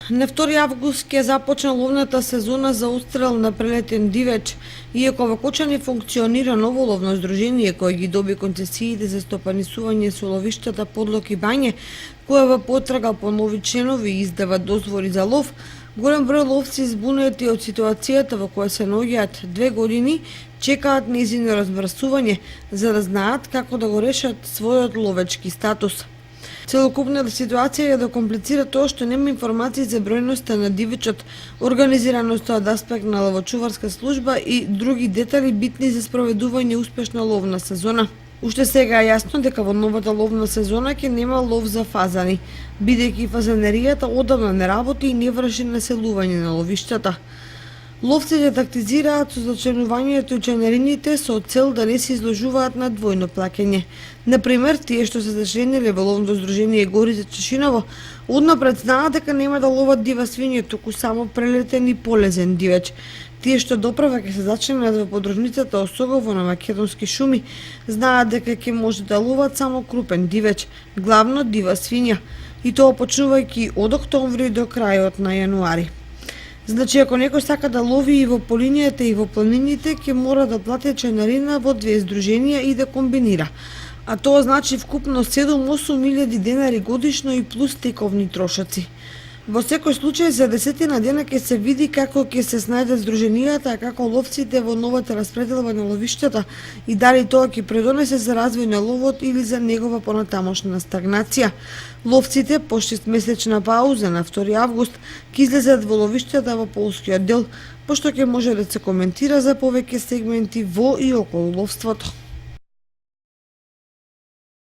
На 2 август ќе започне ловната сезона за отстрел на прелетен дивеч, иако во Кочани функционира ново ловно здружение кое ги доби концесиите за стопанисување со ловиштата Подлог и Бање, кое во потрага по нови членови издава дозволи за лов. Голем број ловци збунети од ситуацијата во која се наоѓаат 2 години, чекаат нејзино размрсување за да знаат како да го решат својот ловечки статус. Целокупната ситуација ја да комплицира тоа што нема информации за бројноста на дивечот, организираноста од аспект на ловочуварска служба и други детали битни за спроведување успешна ловна сезона. Уште сега е јасно дека во новата ловна сезона ќе нема лов за фазани, бидејќи фазанеријата одамна не работи и не врши населување на ловиштата. Ловците тактизираат со зачленувањето и членарините со цел да не се изложуваат на двојно плаќање. Например, тие што се зачлениле во ловното здружение Горица Чешиново, однапред знаат дека нема да ловат дива свиње, туку само прелетен и полезен дивеч. Тие што доправа ќе се зачленат во подружницата Осогово на Македонски шуми, знаат дека ќе може да ловат само крупен дивеч, главно дива свиња, и тоа почнувајќи од октомври до крајот на јануари. Значи, ако некој сака да лови и во полинијата и во планините, ќе мора да плати членарина во 2 здруженија и да комбинира. А тоа значи вкупно 7-8 илјади денари годишно и плюс тековни трошоци. Во секој случај за 10 дена ќе се види како ќе се снајдат здруженијата, а како ловците во новата распределба на ловиштата и дали тоа ќе предонесе за развој на ловот или за негова понатамошна стагнација. Ловците по 6-месечна пауза на 2 август ќе излезат во ловиштата во полскиот дел, пошто ќе може да се коментира за повеќе сегменти во и околу ловството.